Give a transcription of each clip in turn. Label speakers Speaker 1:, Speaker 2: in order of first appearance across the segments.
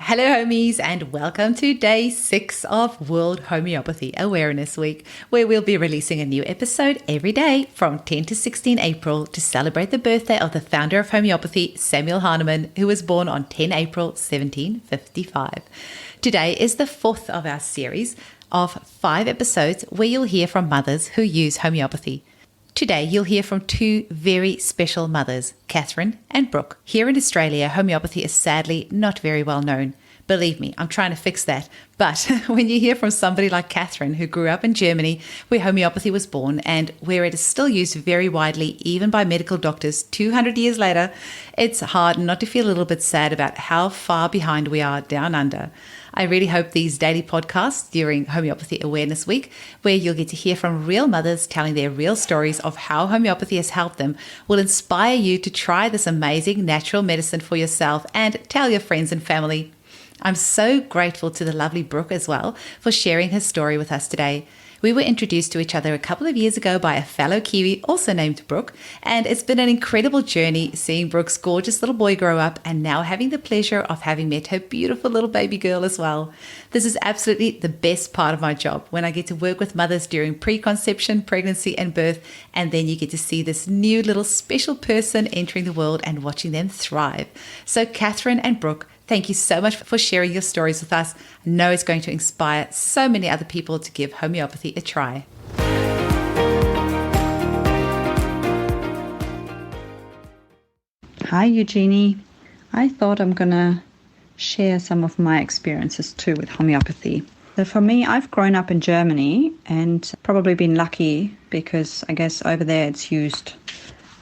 Speaker 1: Hello, homies, and welcome to day 6 of World Homeopathy Awareness Week, where we'll be releasing a new episode every day from 10 to 16 April to celebrate the birthday of the founder of homeopathy, Samuel Hahnemann, who was born on 10 April 1755. Today is the 4th of our series of 5 episodes where you'll hear from mothers who use homeopathy. Today, you'll hear from 2 very special mothers, Kathrin and Brooke. Here in Australia, homeopathy is sadly not very well known. Believe me, I'm trying to fix that. But when you hear from somebody like Kathrin, who grew up in Germany, where homeopathy was born and where it is still used very widely, even by medical doctors 200 years later, it's hard not to feel a little bit sad about how far behind we are down under. I really hope these daily podcasts during Homeopathy Awareness Week, where you'll get to hear from real mothers telling their real stories of how homeopathy has helped them, will inspire you to try this amazing natural medicine for yourself and tell your friends and family. I'm so grateful to the lovely Brooke as well for sharing her story with us today. We were introduced to each other a couple of years ago by a fellow Kiwi, also named Brooke, and it's been an incredible journey seeing Brooke's gorgeous little boy grow up and now having the pleasure of having met her beautiful little baby girl as well. This is absolutely the best part of my job, when I get to work with mothers during preconception, pregnancy and birth, and then you get to see this new little special person entering the world and watching them thrive. So Kathrin and Brooke, thank you so much for sharing your stories with us. I know it's going to inspire so many other people to give homeopathy a try.
Speaker 2: Hi, Eugenie. I thought I'm going to share some of my experiences too with homeopathy. So for me, I've grown up in Germany and probably been lucky because I guess over there it's used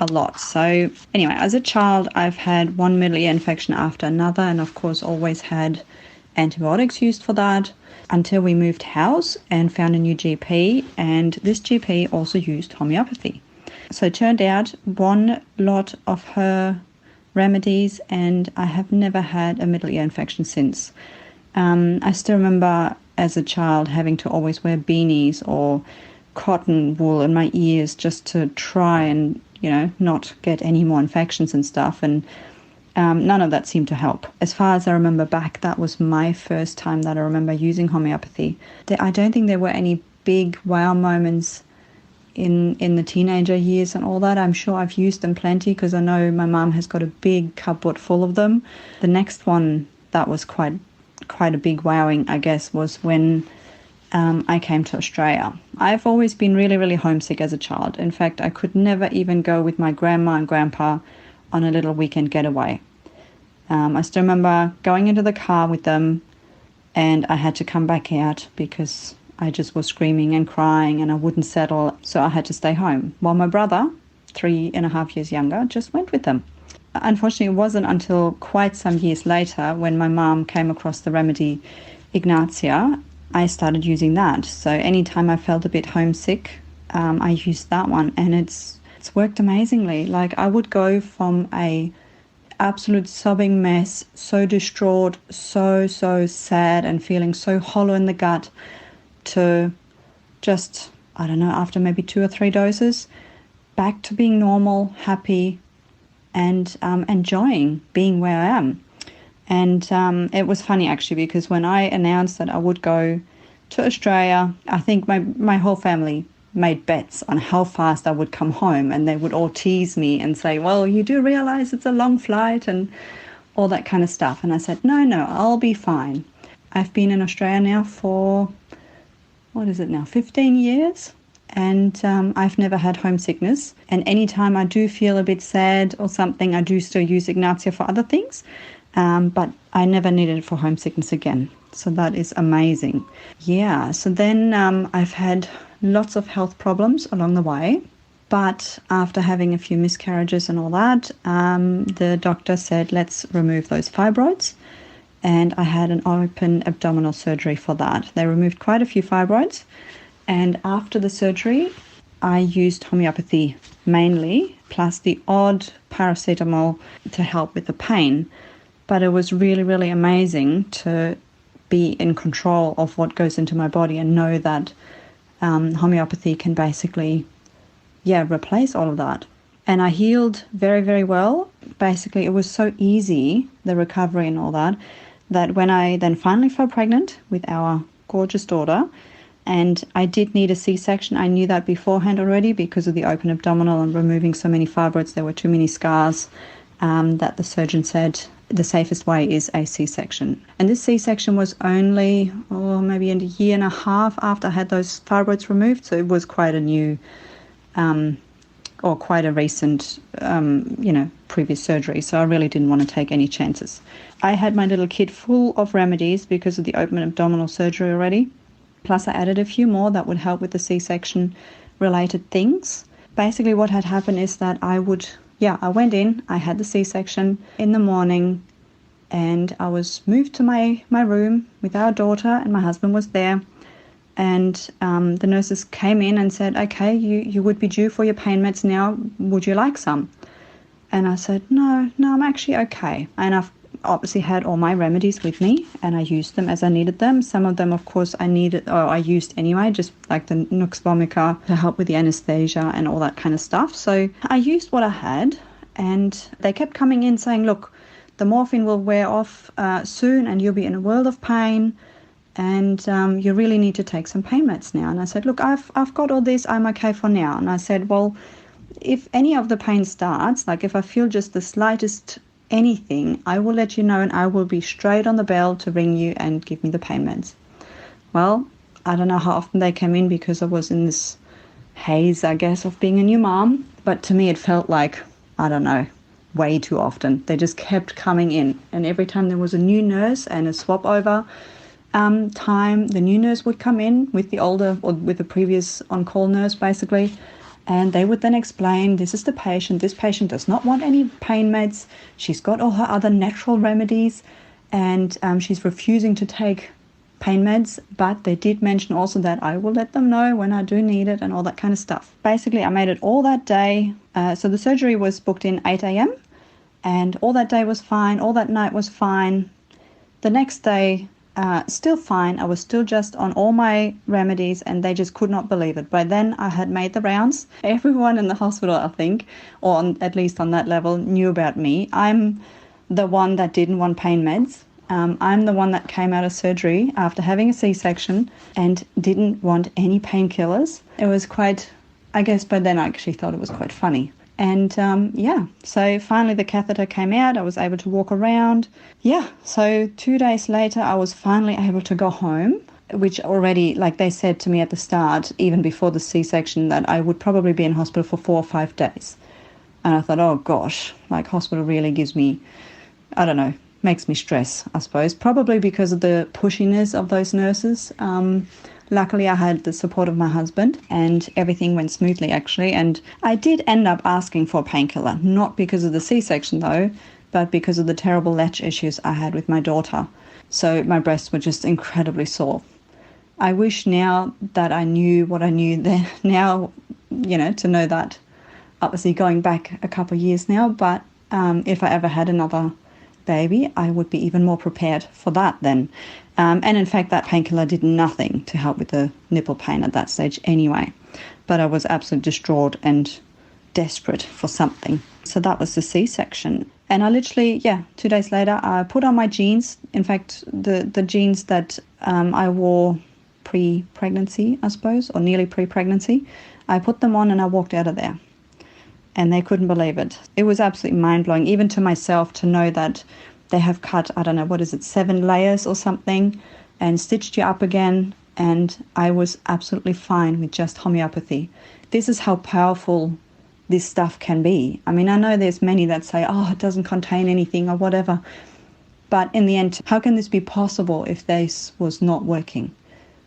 Speaker 2: a lot. So anyway, as a child, I've had one middle ear infection after another, and of course always had antibiotics used for that until we moved house and found a new GP, and this GP also used homeopathy. So it turned out one lot of her remedies, and I have never had a middle ear infection since. I still remember as a child having to always wear beanies or cotton wool in my ears just to try and not get any more infections and stuff. And none of that seemed to help. As far as I remember back, that was my first time that I remember using homeopathy. I don't think there were any big wow moments in the teenager years and all that. I'm sure I've used them plenty because I know my mum has got a big cupboard full of them. The next one that was quite a big wowing, I guess, was when I came to Australia. I've always been really, really homesick as a child. In fact, I could never even go with my grandma and grandpa on a little weekend getaway. I still remember going into the car with them and I had to come back out because I just was screaming and crying and I wouldn't settle, so I had to stay home. While my brother, 3.5 years younger, just went with them. Unfortunately, it wasn't until quite some years later when my mum came across the remedy Ignatia, I started using that. So anytime I felt a bit homesick, I used that one, and it's worked amazingly. Like, I would go from a absolute sobbing mess, so distraught, so sad and feeling so hollow in the gut, to just, I don't know, after maybe 2 or 3 doses, back to being normal, happy, and enjoying being where I am. And it was funny actually, because when I announced that I would go to Australia, I think my whole family made bets on how fast I would come home, and they would all tease me and say, well, you do realize it's a long flight and all that kind of stuff. And I said, no, I'll be fine. I've been in Australia now for, 15 years, and I've never had homesickness. And anytime I do feel a bit sad or something, I do still use Ignatia for other things. But I never needed it for homesickness again. So that is amazing. Yeah, so then I've had lots of health problems along the way. But after having a few miscarriages and all that, the doctor said, let's remove those fibroids. And I had an open abdominal surgery for that. They removed quite a few fibroids. And after the surgery, I used homeopathy mainly, plus the odd paracetamol to help with the pain. But it was really, really amazing to be in control of what goes into my body and know that homeopathy can basically, replace all of that. And I healed very, very well. Basically, it was so easy, the recovery and all that that when I then finally fell pregnant with our gorgeous daughter, and I did need a C-section, I knew that beforehand already because of the open abdominal and removing so many fibroids. There were too many scars, that the surgeon said the safest way is a C-section. And this C-section was only, maybe a year and a half after I had those fibroids removed, so it was quite a new, or quite a recent, previous surgery, so I really didn't want to take any chances. I had my little kit full of remedies because of the open abdominal surgery already, plus I added a few more that would help with the C-section related things. Basically what had happened is that I went in, I had the C-section in the morning, and I was moved to my room with our daughter, and my husband was there. And the nurses came in and said, okay, you would be due for your pain meds now. Would you like some? And I said, no, I'm actually okay. And I've obviously had all my remedies with me, and I used them as I needed them. Some of them, of course, I used anyway, just like the Nux vomica to help with the anesthesia and all that kind of stuff. So I used what I had, and they kept coming in saying, look, the morphine will wear off soon and you'll be in a world of pain, and you really need to take some pain meds now. And I said, look, I've got all this, I'm okay for now. And I said, well, if any of the pain starts, like if I feel just the slightest anything, I will let you know, and I will be straight on the bell to ring you and give me the pain meds. Well, I don't know how often they came in because I was in this haze, I guess, of being a new mom. But to me, it felt like, I don't know, way too often. They just kept coming in. And every time there was a new nurse and a swap over time, the new nurse would come in with the older, or with the previous on-call nurse, basically. And they would then explain, this is the patient. This patient does not want any pain meds. She's got all her other natural remedies, and she's refusing to take pain meds. But they did mention also that I will let them know when I do need it and all that kind of stuff. Basically, I made it all that day. So the surgery was booked in 8 a.m. and all that day was fine. All that night was fine. The next day, still fine. I was still just on all my remedies, and they just could not believe it. By then I had made the rounds. Everyone in the hospital, I think, or at least on that level, knew about me. I'm the one that didn't want pain meds. I'm the one that came out of surgery after having a C-section and didn't want any painkillers. It was quite, I guess by then I actually thought it was quite funny. And so finally the catheter came out. I was able to walk around. So 2 days later I was finally able to go home, which already, like they said to me at the start, even before the C-section, that I would probably be in hospital for 4 or 5 days. And I thought, oh gosh, like hospital really gives me, I don't know, makes me stress, I suppose, probably because of the pushiness of those nurses. Luckily, I had the support of my husband, and everything went smoothly, actually. And I did end up asking for a painkiller, not because of the C-section, though, but because of the terrible latch issues I had with my daughter. So my breasts were just incredibly sore. I wish now that I knew what I knew then, now, to know that, obviously going back a couple of years now, but if I ever had another baby, I would be even more prepared for that then. And in fact, that painkiller did nothing to help with the nipple pain at that stage anyway. But I was absolutely distraught and desperate for something. So that was the C-section. And I literally, 2 days later, I put on my jeans. In fact, the jeans that I wore pre-pregnancy, I suppose, or nearly pre-pregnancy, I put them on and I walked out of there. And they couldn't believe it. It was absolutely mind-blowing, even to myself, to know that they have cut, 7 layers or something, and stitched you up again. And I was absolutely fine with just homeopathy. This is how powerful this stuff can be. I mean, I know there's many that say, oh, it doesn't contain anything or whatever. But in the end, how can this be possible if this was not working?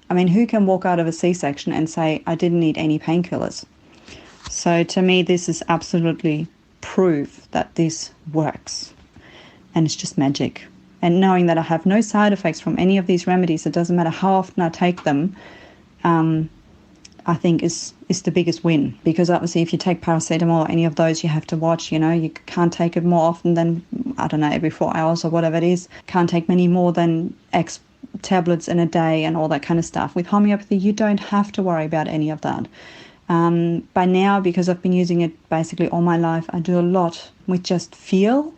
Speaker 2: I mean, who can walk out of a C-section and say, I didn't need any painkillers? So to me, this is absolutely proof that this works. And it's just magic. And knowing that I have no side effects from any of these remedies, it doesn't matter how often I take them, I think is the biggest win. Because obviously if you take paracetamol or any of those, you have to watch, you can't take it more often than, every 4 hours or whatever it is. Can't take many more than X tablets in a day and all that kind of stuff. With homeopathy, you don't have to worry about any of that. By now, because I've been using it basically all my life, I do a lot with just feel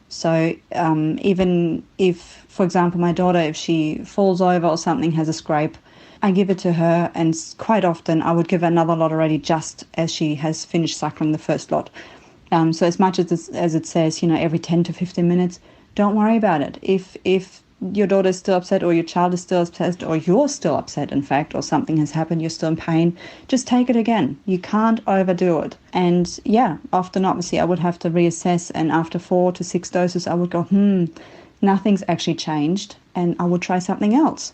Speaker 2: So even if, for example, my daughter, if she falls over or something, has a scrape, I give it to her, and quite often I would give her another lot already just as she has finished suckling the first lot. So as much as it says, every 10 to 15 minutes, don't worry about it. If your daughter is still upset, or your child is still upset, or you're still upset, in fact, or something has happened, you're still in pain, just take it again. You can't overdo it. And often, obviously, I would have to reassess, and after 4 to 6 doses, I would go, nothing's actually changed, and I would try something else.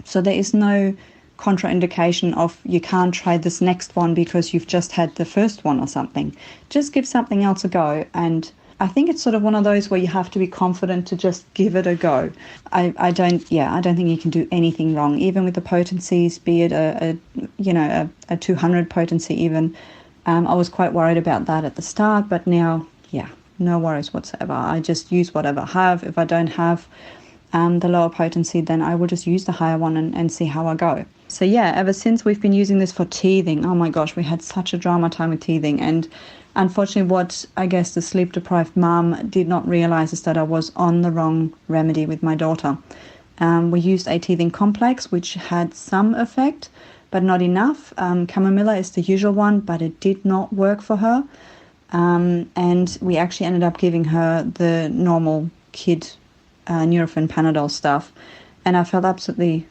Speaker 2: So there is no contraindication of you can't try this next one because you've just had the first one or something. Just give something else a go. And I think it's sort of one of those where you have to be confident to just give it a go. I don't think you can do anything wrong, even with the potencies, be it a 200 potency even. I was quite worried about that at the start, but now, no worries whatsoever. I just use whatever I have. If I don't have the lower potency, then I will just use the higher one and see how I go. So ever since we've been using this for teething, oh my gosh, we had such a drama time with teething. And unfortunately, what I guess the sleep-deprived mum did not realise is that I was on the wrong remedy with my daughter. We used a teething complex, which had some effect, but not enough. Chamomilla is the usual one, but it did not work for her. And we actually ended up giving her the normal kid Nurofen Panadol stuff, and I felt absolutely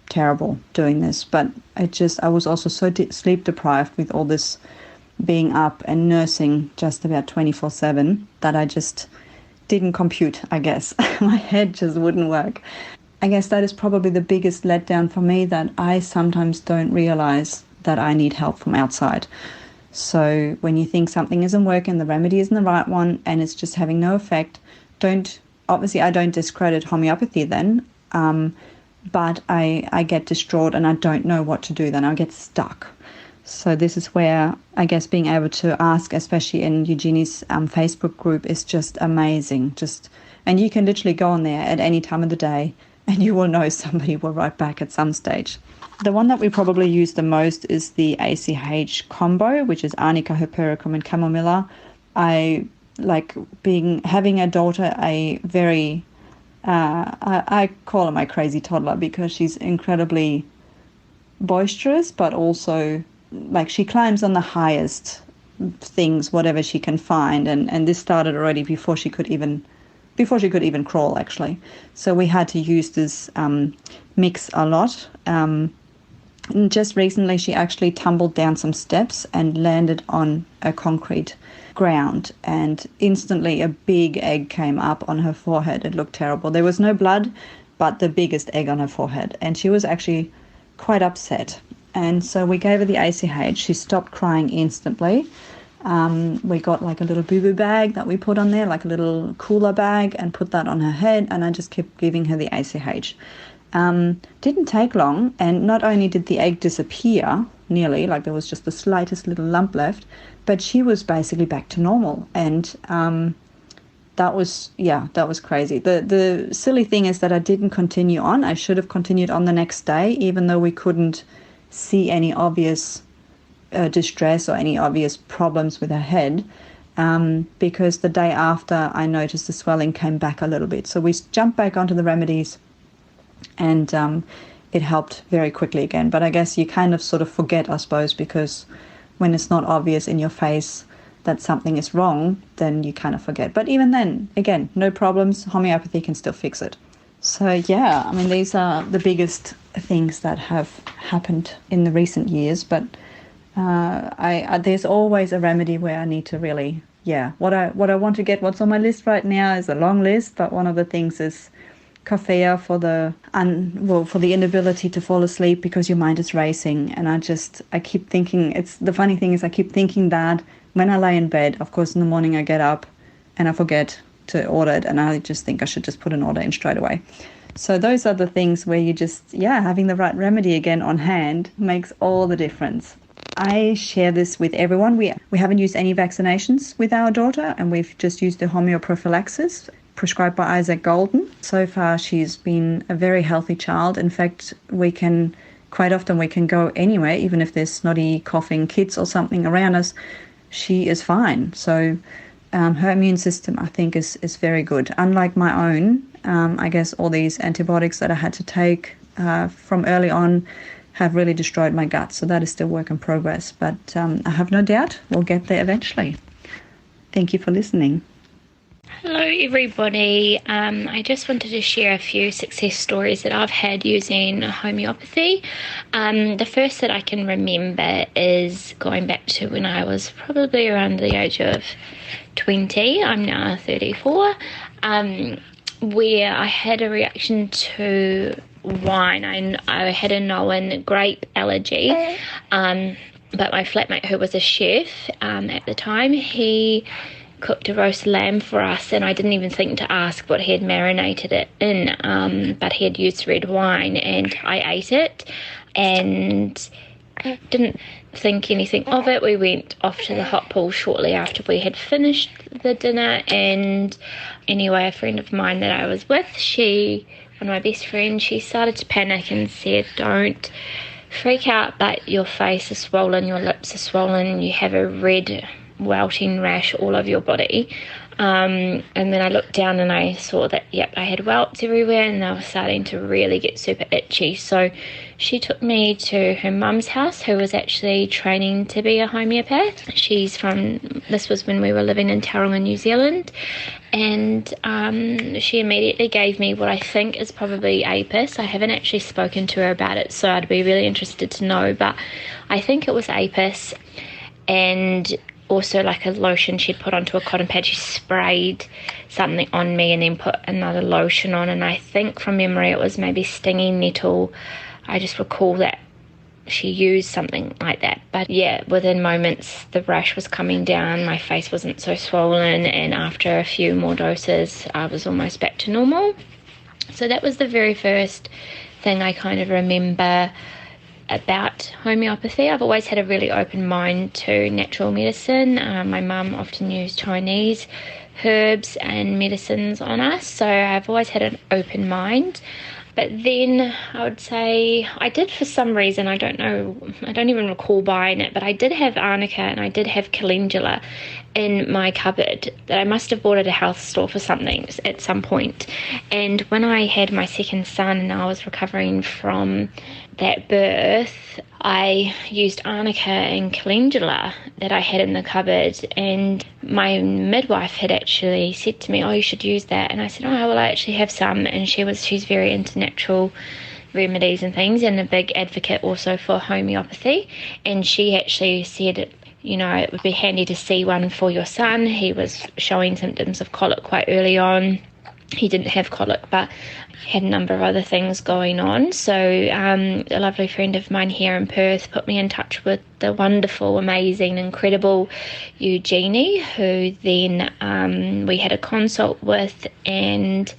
Speaker 2: terrible doing this. But I was also so sleep deprived with all this being up and nursing just about 24/7 that I just didn't compute, I guess. My head just wouldn't work. I guess that is probably the biggest letdown for me, that I sometimes don't realize that I need help from outside. So when you think something isn't working, the remedy isn't the right one, and it's just having no effect, obviously I don't discredit homeopathy then, but I get distraught and I don't know what to do then. I get stuck. So this is where I guess being able to ask, especially in Eugenie's Facebook group, is just amazing. And you can literally go on there at any time of the day and you will know somebody will write back at some stage. The one that we probably use the most is the ACH combo, which is Arnica, Hypericum and Chamomilla. I like having a daughter, a very, I call her my crazy toddler, because she's incredibly boisterous, but also she climbs on the highest things, whatever she can find. And this started already before she could even crawl, actually. So we had to use this mix a lot. And just recently, she actually tumbled down some steps and landed on a concrete ground, and instantly a big egg came up on her forehead. It looked terrible. There was no blood, but the biggest egg on her forehead, and she was actually quite upset. And so we gave her the ACH. She stopped crying instantly. We got a little boo-boo bag that we put on there, like a little cooler bag, and put that on her head, and I just kept giving her the ACH. Didn't take long, and not only did the egg disappear nearly, there was just the slightest little lump left, but she was basically back to normal. And that was crazy. The silly thing is that I didn't continue on. I should have continued on the next day, even though we couldn't see any obvious distress or any obvious problems with her head, because the day after I noticed the swelling came back a little bit. So we jumped back onto the remedies, and it helped very quickly again. But I guess you kind of sort of forget, I suppose, because when it's not obvious in your face that something is wrong, then you kind of forget. But even then, again, no problems. Homeopathy can still fix it. So these are the biggest things that have happened in the recent years. But there's always a remedy where I need to really, what I want to get. What's on my list right now is a long list, but one of the things is coffea for the inability to fall asleep because your mind is racing. And I keep thinking, the funny thing is I keep thinking that when I lay in bed. Of course, in the morning I get up and I forget to order it, and I just think I should just put an order in straight away. So those are the things where you just, having the right remedy again on hand makes all the difference. I share this with everyone. We haven't used any vaccinations with our daughter, and we've just used the homeoprophylaxis prescribed by Isaac Golden. So far, she's been a very healthy child. In fact, quite often we can go anywhere, even if there's snotty, coughing kids or something around us, she is fine. So her immune system, I think, is very good. Unlike my own, I guess all these antibiotics that I had to take from early on have really destroyed my gut. So that is still work in progress. But I have no doubt we'll get there eventually. Thank you for listening.
Speaker 3: Hello everybody. I just wanted to share a few success stories that I've had using homeopathy. The first that I can remember is going back to when I was probably around the age of 20. I'm now 34. Where I had a reaction to wine. I had a known grape allergy. But my flatmate, who was a chef at the time, he cooked a roast lamb for us, and I didn't even think to ask what he had marinated it in, but he had used red wine, and I ate it and didn't think anything of it. We went off to the hot pool shortly after we had finished the dinner, and anyway, a friend of mine that I was with, one of my best friends, she started to panic and said, "Don't freak out, but your face is swollen, your lips are swollen, you have a red welting rash all over your body." And then I looked down and I saw that, yep, I had welts everywhere and they were starting to really get super itchy. So she took me to her mum's house, who was actually training to be a homeopath. This was when we were living in Tauranga, New Zealand. And she immediately gave me what I think is probably Apis. I haven't actually spoken to her about it, so I'd be really interested to know. But I think it was Apis, and also like a lotion she'd put onto a cotton pad. She sprayed something on me and then put another lotion on, and I think from memory it was maybe stinging nettle. I just recall that she used something like that. But yeah, within moments the rash was coming down, my face wasn't so swollen, and after a few more doses I was almost back to normal. So that was the very first thing I kind of remember about homeopathy. I've always had a really open mind to natural medicine. My mum often used Chinese herbs and medicines on us, so I've always had an open mind. But then I would say I did, for some reason, I don't know, I don't even recall buying it, but I did have arnica and I did have calendula in my cupboard that I must have bought at a health store for something at some point. And when I had my second son and I was recovering from that birth, I used arnica and calendula that I had in the cupboard, and my midwife had actually said to me, "Oh, you should use that." And I said, "Oh, well, I actually have some." And she's very into natural remedies and things, and a big advocate also for homeopathy. And she actually said, it would be handy to see one for your son. He was showing symptoms of colic quite early on. He didn't have colic, but had a number of other things going on. So a lovely friend of mine here in Perth put me in touch with the wonderful, amazing, incredible Eugenie, who then we had a consult with, and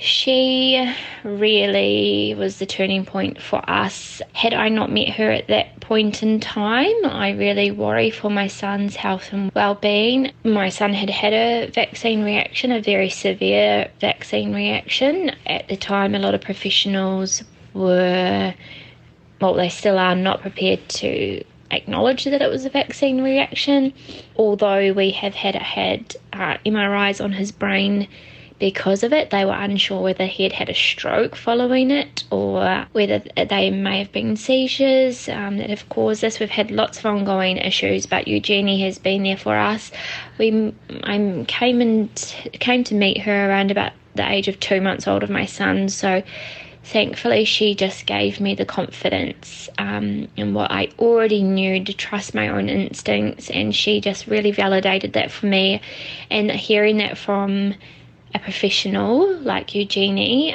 Speaker 3: she really was the turning point for us. Had I not met her at that point in time, I really worry for my son's health and well-being. My son had had a vaccine reaction, a very severe vaccine reaction. At the time, a lot of professionals they still are not prepared to acknowledge that it was a vaccine reaction, although we have had MRIs on his brain because of it. They were unsure whether he had had a stroke following it or whether they may have been seizures that have caused this. We've had lots of ongoing issues, but Eugenie has been there for us. I came to meet her around about the age of 2 months old of my son, so thankfully she just gave me the confidence in what I already knew, to trust my own instincts, and she just really validated that for me. And hearing that from a professional like Eugenie,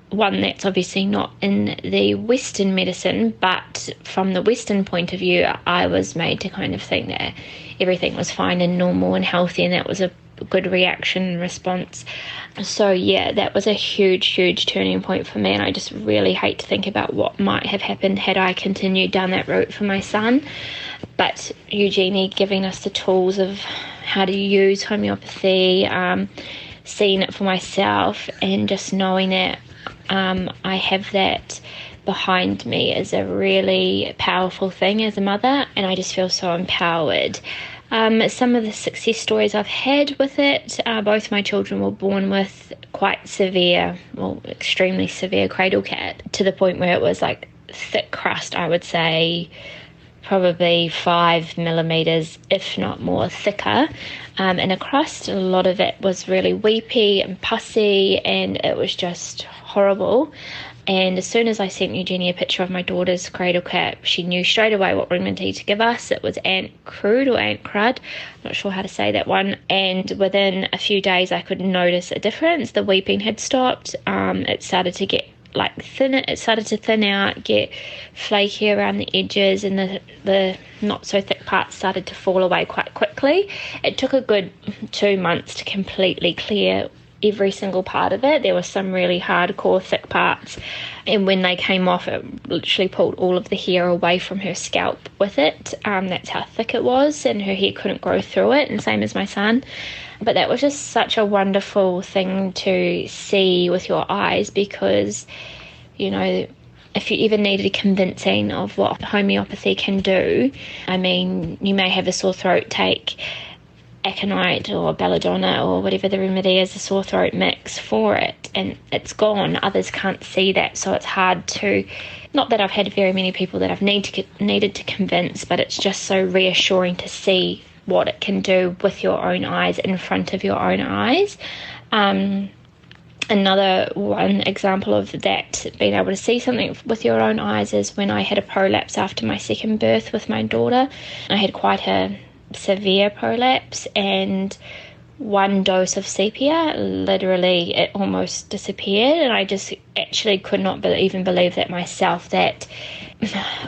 Speaker 3: one that's obviously not in the Western medicine, but from the Western point of view, I was made to kind of think that everything was fine and normal and healthy, and that was a good reaction and response. So yeah, that was a huge turning point for me, and I just really hate to think about what might have happened had I continued down that route for my son. But Eugenie giving us the tools of how to use homeopathy, seeing it for myself, and just knowing that I have that behind me is a really powerful thing as a mother, and I just feel so empowered Some of the success stories I've had with it, both my children were born with quite severe, well, extremely severe cradle cap, to the point where it was like thick crust, I would say, probably 5 millimeters, if not more, thicker in a crust. A lot of it was really weepy and pussy, and it was just horrible. And as soon as I sent Eugenie a picture of my daughter's cradle cap, she knew straight away what remedy to give us. It was Ant Crude or Ant Crud, not sure how to say that one. And within a few days, I could notice a difference. The weeping had stopped. It started to get thinner. It started to thin out, get flaky around the edges, and the not so thick parts started to fall away quite quickly. It took a good 2 months to completely clear every single part of it. There were some really hardcore thick parts, and when they came off, it literally pulled all of the hair away from her scalp with it. That's how thick it was, and her hair couldn't grow through it, and same as my son. But that was just such a wonderful thing to see with your eyes, because, you know, if you ever needed a convincing of what homeopathy can do, I mean, you may have a sore throat, take aconite or belladonna or whatever the remedy is, a sore throat mix for it, and it's gone. Others can't see that, so it's hard to, not that I've had very many people that I've needed to convince, but it's just so reassuring to see what it can do with your own eyes, in front of your own eyes. Another one example of that, being able to see something with your own eyes, is when I had a prolapse after my second birth with my daughter. I had quite a severe prolapse, and one dose of sepia, literally it almost disappeared, and I just actually could not even believe that myself, that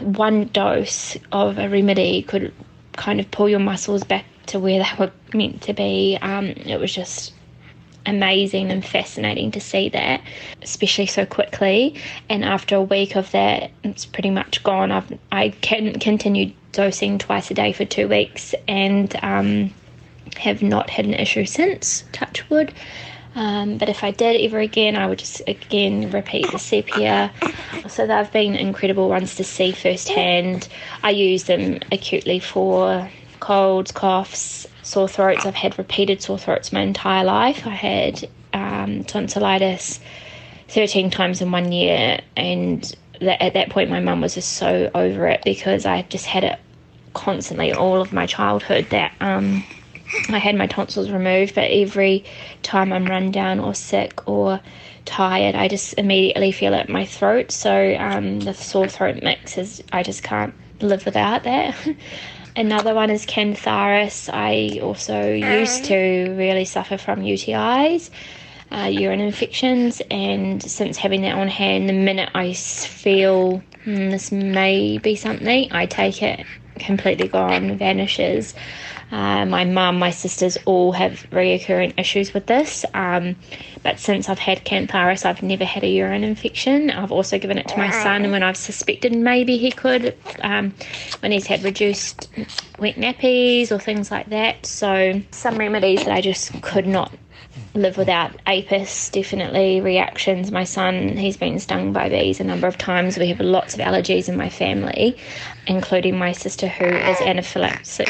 Speaker 3: one dose of a remedy could kind of pull your muscles back to where they were meant to be. It was just amazing and fascinating to see that, especially so quickly. And after a week of that, it's pretty much gone. I continued dosing twice a day for 2 weeks, and have not had an issue since, touch wood. But if I did ever again, I would just again repeat the sepia. So they've been incredible ones to see firsthand. I use them acutely for colds, coughs, sore throats. I've had repeated sore throats my entire life. I had tonsillitis 13 times in 1 year, and at that point my mum was just so over it, because I just had it constantly all of my childhood, that I had my tonsils removed, but every time I'm run down or sick or tired, I just immediately feel it in my throat. So the sore throat mix I just can't live without that. Another one is cantharis. I also used to really suffer from UTIs, urine infections, and since having that on hand, the minute I feel this may be something, I take it, completely gone, vanishes. My mum, my sisters all have reoccurring issues with this, but since I've had cantharis, I've never had a urine infection. I've also given it to my son when I've suspected maybe he could, when he's had reduced wet nappies or things like that. So some remedies that I just could not live without. Apis, definitely. Reactions, my son, he's been stung by bees a number of times. We have lots of allergies in my family, including my sister, who is anaphylactic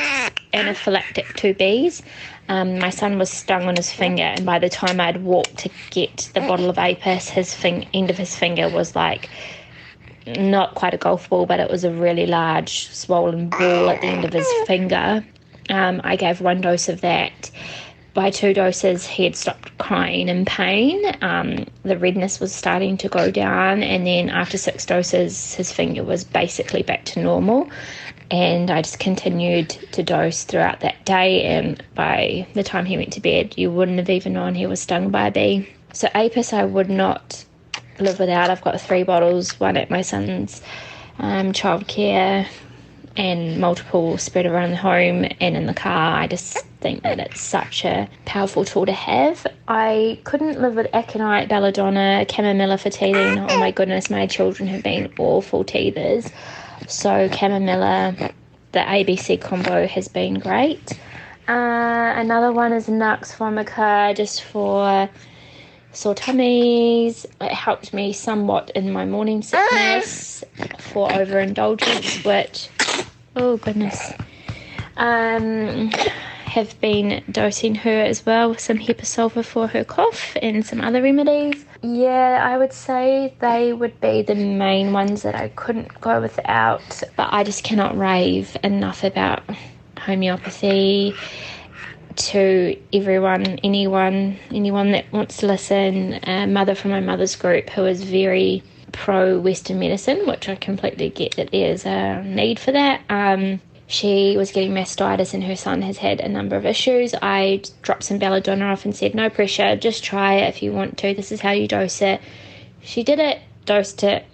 Speaker 3: to bees. My son was stung on his finger, and by the time I'd walked to get the bottle of Apis, his end of his finger was like not quite a golf ball, but it was a really large swollen ball at the end of his finger. I gave 1 dose of that. By 2 doses, he had stopped crying in pain. The redness was starting to go down, and then after 6 doses, his finger was basically back to normal. And I just continued to dose throughout that day, and by the time he went to bed, you wouldn't have even known he was stung by a bee. So Apis I would not live without. I've got 3 bottles, 1 at my son's childcare, and multiple spread around the home and in the car. I just think that it's such a powerful tool to have. I couldn't live with aconite, belladonna, chamomilla for teething. Oh my goodness, my children have been awful teethers. So chamomilla, the ABC combo has been great. Another one is Nux vomica, just for sore tummies. It helped me somewhat in my morning sickness, for overindulgence, which, oh goodness, Have been dosing her as well with some Hepasulfur for her cough and some other remedies. Yeah, I would say they would be the main ones that I couldn't go without, but I just cannot rave enough about homeopathy to everyone, anyone that wants to listen. A mother from my mother's group who is very pro-Western medicine, which I completely get that there's a need for that. She was getting mastitis and her son has had a number of issues. I dropped some belladonna off and said, no pressure, just try it if you want to. This is how you dose it. She did it, dosed it,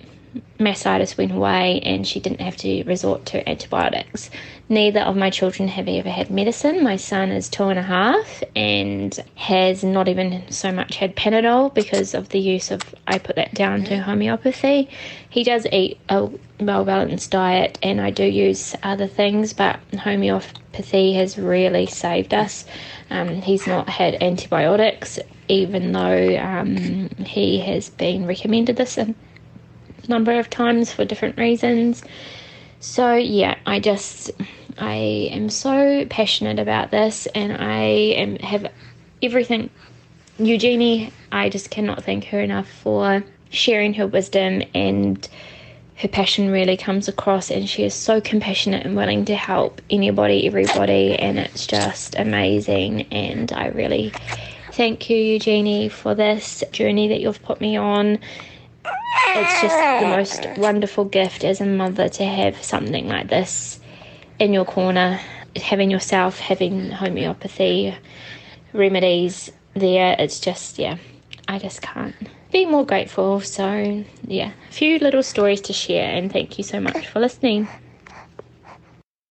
Speaker 3: mastitis went away, and she didn't have to resort to antibiotics. Neither of my children have ever had medicine. My son is 2.5 and has not even so much had Panadol because of the use of, I put that down to homeopathy. He does eat a well-balanced diet and I do use other things, but homeopathy has really saved us. He's not had antibiotics, even though he has been recommended this a number of times for different reasons. So yeah, I am so passionate about this, and I have everything. Eugenie, I just cannot thank her enough for sharing her wisdom, and her passion really comes across, and she is so compassionate and willing to help anybody, everybody, and it's just amazing. And I really thank you, Eugenie, for this journey that you've put me on. It's just the most wonderful gift as a mother to have something like this in your corner, having homeopathy remedies there. It's just, yeah, I just can't be more grateful. So yeah, a few little stories to share, and thank you so much for listening.